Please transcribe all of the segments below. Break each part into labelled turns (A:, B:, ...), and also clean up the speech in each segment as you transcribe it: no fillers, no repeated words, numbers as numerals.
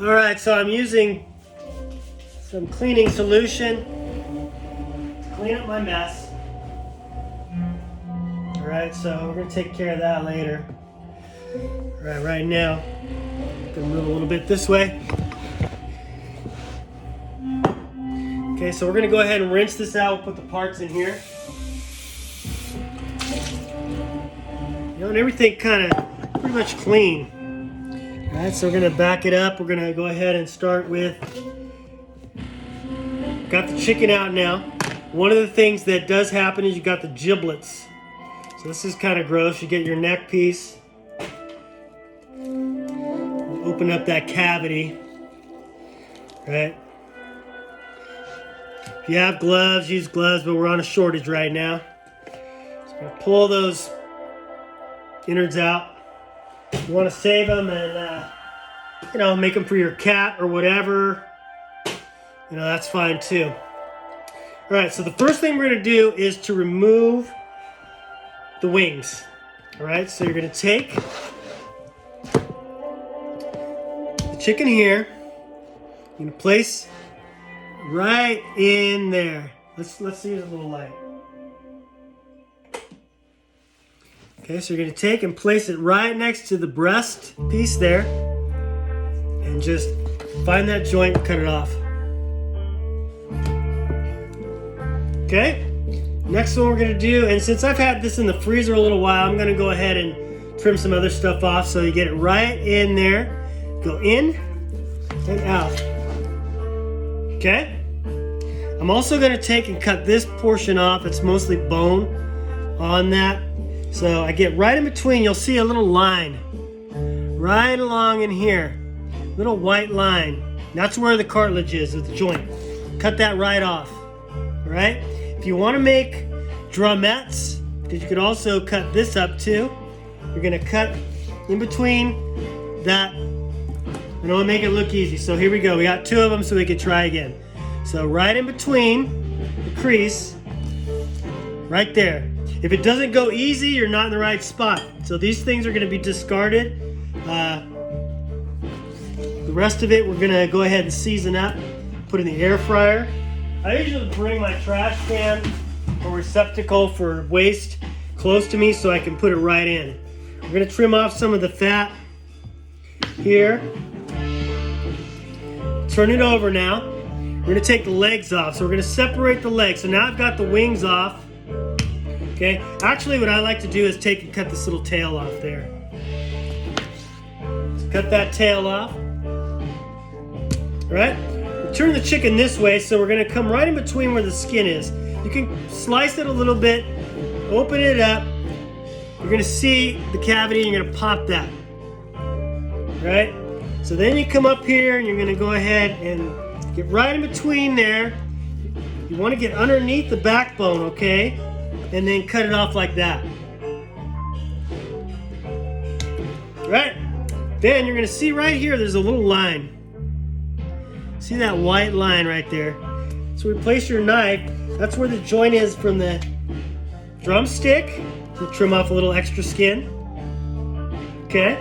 A: All right, so I'm using some cleaning solution to clean up my mess. All right, so we're gonna take care of that later. All right, right now, I'm gonna move a little bit this way. Okay, so we're gonna go ahead and rinse this out. We'll put the parts in here. You know, and everything kind of pretty much clean. All right, so we're gonna back it up. We're gonna go ahead and start with, got the chicken out now. One of the things that does happen is you got the giblets. So this is kind of gross. You get your neck piece. Open up that cavity, right? If you have gloves, use gloves, but we're on a shortage right now. So I'm gonna pull those innards out. You want to save them and, you know, make them for your cat or whatever. You know, that's fine too. All right, so the first thing we're going to do is to remove the wings. All right, so you're going to take the chicken here. You're going to place right in there. Let's see a little light. Okay, so you're going to take and place it right next to the breast piece there and just find that joint and cut it off. Okay, next one we're going to do, and since I've had this in the freezer a little while, I'm going to go ahead and trim some other stuff off so you get it right in there. Go in and out. Okay, I'm also going to take and cut this portion off. It's mostly bone on that. So I get right in between, you'll see a little line right along in here, little white line. That's where the cartilage is, at the joint. Cut that right off, all right? If you want to make drumettes, because you could also cut this up too, you're gonna cut in between that. I don't want to make it look easy, so here we go. We got two of them so we can try again. So right in between the crease, right there. If it doesn't go easy, you're not in the right spot. So these things are going to be discarded. The rest of it, we're going to go ahead and season up, put in the air fryer. I usually bring my trash can or receptacle for waste close to me so I can put it right in. We're going to trim off some of the fat here. Turn it over now. We're going to take the legs off. So we're going to separate the legs. So now I've got the wings off. Okay, actually what I like to do is take and cut this little tail off there. So cut that tail off. All right, we turn the chicken this way, so we're gonna come right in between where the skin is. You can slice it a little bit, open it up. You're gonna see the cavity and you're gonna pop that. All right, so then you come up here and you're gonna go ahead and get right in between there. You wanna get underneath the backbone, okay? And then cut it off like that. Right? Then you're gonna see right here, there's a little line. See that white line right there? So we place your knife, that's where the joint is from the drumstick, to trim off a little extra skin. Okay?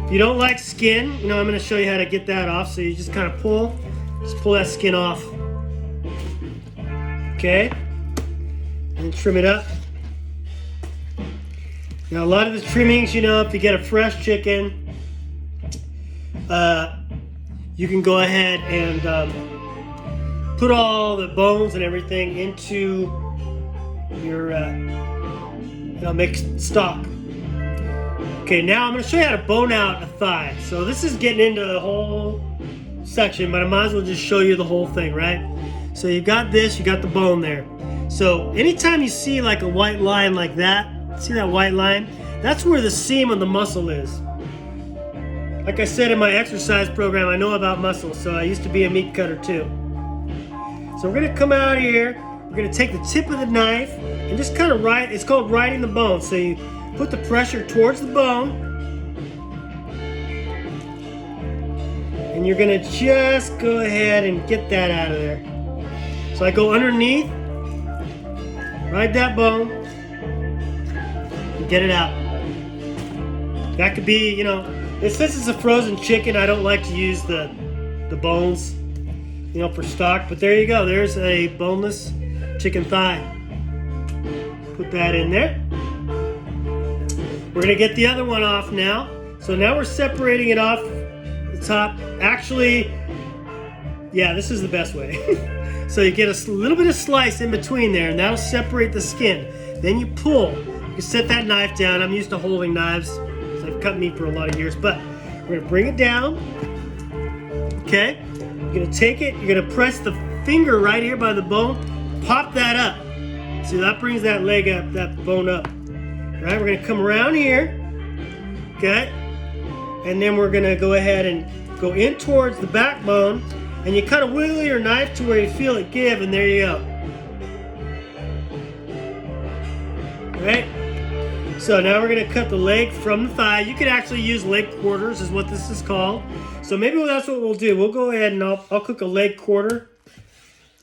A: If you don't like skin, you know, I'm gonna show you how to get that off. So you just kind of pull that skin off. Okay? And trim it up. Now a lot of the trimmings, you know, if you get a fresh chicken, you can go ahead and put all the bones and everything into your mixed stock. Okay, now I'm going to show you how to bone out a thigh. So this is getting into the whole section, but I might as well just show you the whole thing, right? So you got this, you got the bone there. So anytime you see like a white line like that, see that white line? That's where the seam of the muscle is. Like I said in my exercise program, I know about muscles, so I used to be a meat cutter too. So we're gonna come out here, we're gonna take the tip of the knife and just kind of it's called riding the bone. So you put the pressure towards the bone and you're gonna just go ahead and get that out of there. So I go underneath, ride that bone, and get it out. That could be, you know, since it's a frozen chicken, I don't like to use the the bones, you know, for stock. But there you go. There's a boneless chicken thigh. Put that in there. We're gonna get the other one off now. So now we're separating it off the top. Actually, yeah, this is the best way. So you get a little bit of slice in between there, and that'll separate the skin. Then you pull. You can set that knife down. I'm used to holding knives because I've cut meat for a lot of years. But we're gonna bring it down. Okay. You're gonna take it. You're gonna press the finger right here by the bone. Pop that up. See, that brings that leg up, that bone up. Right, we're gonna come around here, okay? And then we're gonna go ahead and go in towards the backbone, and you kind of wiggle your knife to where you feel it give, and there you go. Right? So now we're gonna cut the leg from the thigh. You could actually use leg quarters is what this is called. So maybe that's what we'll do. We'll go ahead and I'll cook a leg quarter,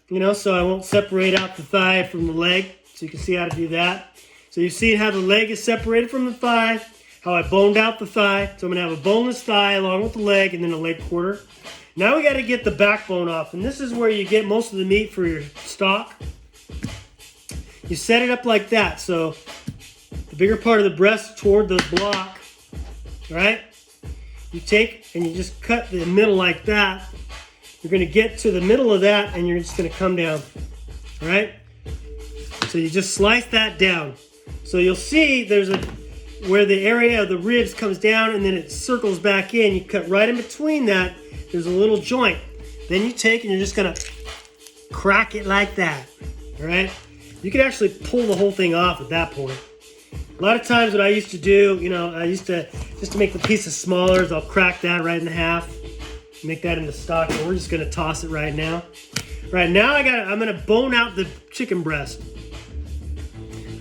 A: you know, so I won't separate out the thigh from the leg. So you can see how to do that. So you've seen how the leg is separated from the thigh, how I boned out the thigh. So I'm gonna have a boneless thigh along with the leg and then a leg quarter. Now we gotta get the backbone off, and this is where you get most of the meat for your stock. You set it up like that, so the bigger part of the breast toward the block, right? You take and you just cut the middle like that. You're gonna get to the middle of that and you're just gonna come down, all right? So you just slice that down. So you'll see there's where the area of the ribs comes down and then it circles back in. You cut right in between that. There's a little joint. Then you take and you're just gonna crack it like that, all right? You can actually pull the whole thing off at that point. A lot of times what I used to do, you know, just to make the pieces smaller, is I'll crack that right in half, make that into stock, and we're just gonna toss it right now. Right now I'm gonna bone out the chicken breast,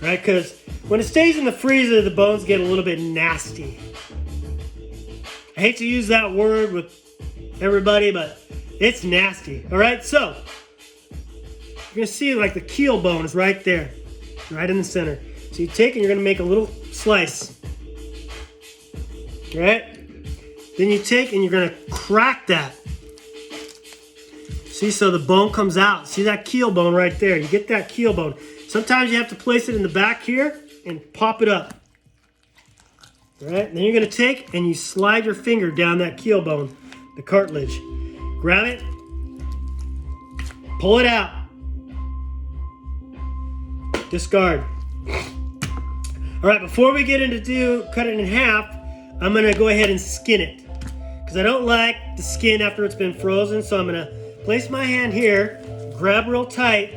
A: right? Because when it stays in the freezer, the bones get a little bit nasty. I hate to use that word with everybody, but it's nasty, all right? So, you're gonna see like the keel bone is right there, right in the center. So you take and you're gonna make a little slice, all right? Then you take and you're gonna crack that. See, so the bone comes out. See that keel bone right there? You get that keel bone. Sometimes you have to place it in the back here and pop it up. All right, then you're gonna take and you slide your finger down that keel bone, the cartilage. Grab it, pull it out, discard. All right, before we get into cut it in half, I'm gonna go ahead and skin it because I don't like the skin after it's been frozen. So I'm gonna place my hand here, grab real tight.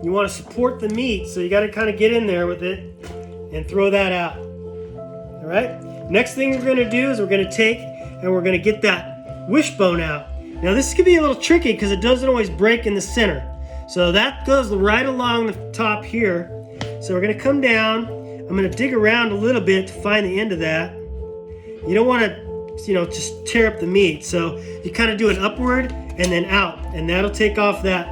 A: You wanna support the meat, so you gotta kind of get in there with it and throw that out. All right, next thing we're gonna do is we're gonna take and we're gonna get that wishbone out. Now this can be a little tricky because it doesn't always break in the center. So that goes right along the top here. So we're gonna come down. I'm gonna dig around a little bit to find the end of that. You don't wanna, you know, just tear up the meat. So you kind of do it upward and then out, and that'll take off that.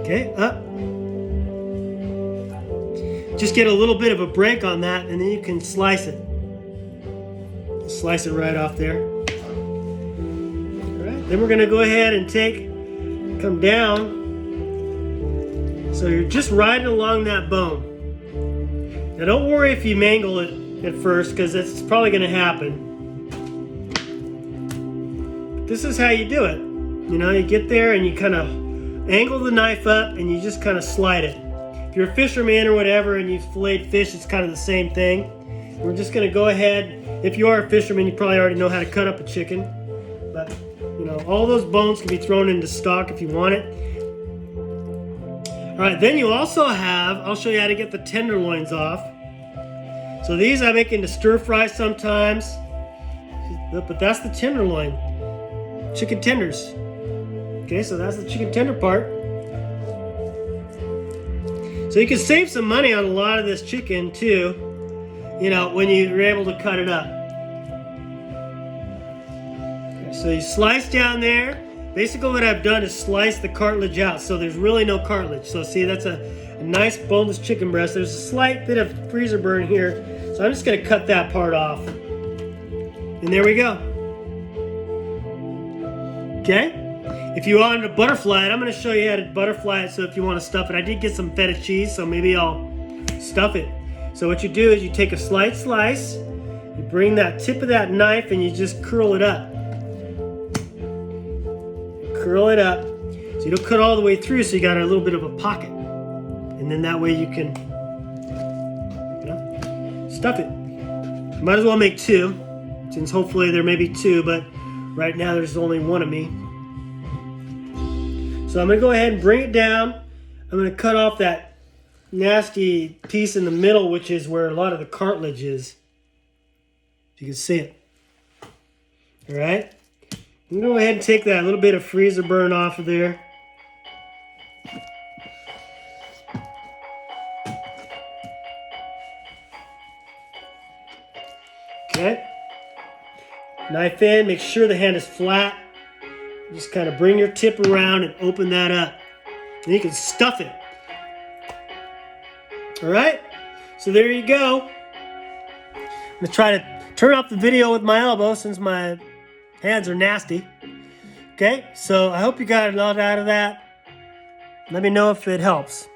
A: Okay, up. Just get a little bit of a break on that, and then you can slice it. Slice it right off there. All right, then we're gonna go ahead and come down. So you're just riding along that bone. Now don't worry if you mangle it at first, because it's probably gonna happen. But this is how you do it. You know, you get there and you kind of angle the knife up and you just kind of slide it. If you're a fisherman or whatever and you've filleted fish, it's kind of the same thing. We're just gonna go ahead. If you are a fisherman, you probably already know how to cut up a chicken. But, you know, all those bones can be thrown into stock if you want it. All right, then you also have, I'll show you how to get the tenderloins off. So these I make into stir fry sometimes, but that's the tenderloin, chicken tenders. Okay, so that's the chicken tender part. So you can save some money on a lot of this chicken too, you know, when you're able to cut it up. Okay, so you slice down there. Basically what I've done is slice the cartilage out, so there's really no cartilage. So see, that's a nice boneless chicken breast. There's a slight bit of freezer burn here, So I'm just going to cut that part off. And there we go. Okay? If you wanted to butterfly it, I'm going to show you how to butterfly it. So if you want to stuff it, I did get some feta cheese, so maybe I'll stuff it. So what you do is you take a slight slice, you bring that tip of that knife and you just curl it up. Curl it up. So you don't cut all the way through, so you got a little bit of a pocket. And then that way you can, stuff it. Might as well make two, since hopefully there may be two, but right now there's only one of me. So I'm going to go ahead and bring it down. I'm going to cut off that nasty piece in the middle, which is where a lot of the cartilage is. If you can see it. All right. I'm going to go ahead and take that little bit of freezer burn off of there. Okay. Knife in, make sure the hand is flat. Just kind of bring your tip around and open that up. And you can stuff it. All right, so there you go. I'm gonna try to turn off the video with my elbow since my hands are nasty. Okay, so I hope you got a lot out of that. Let me know if it helps.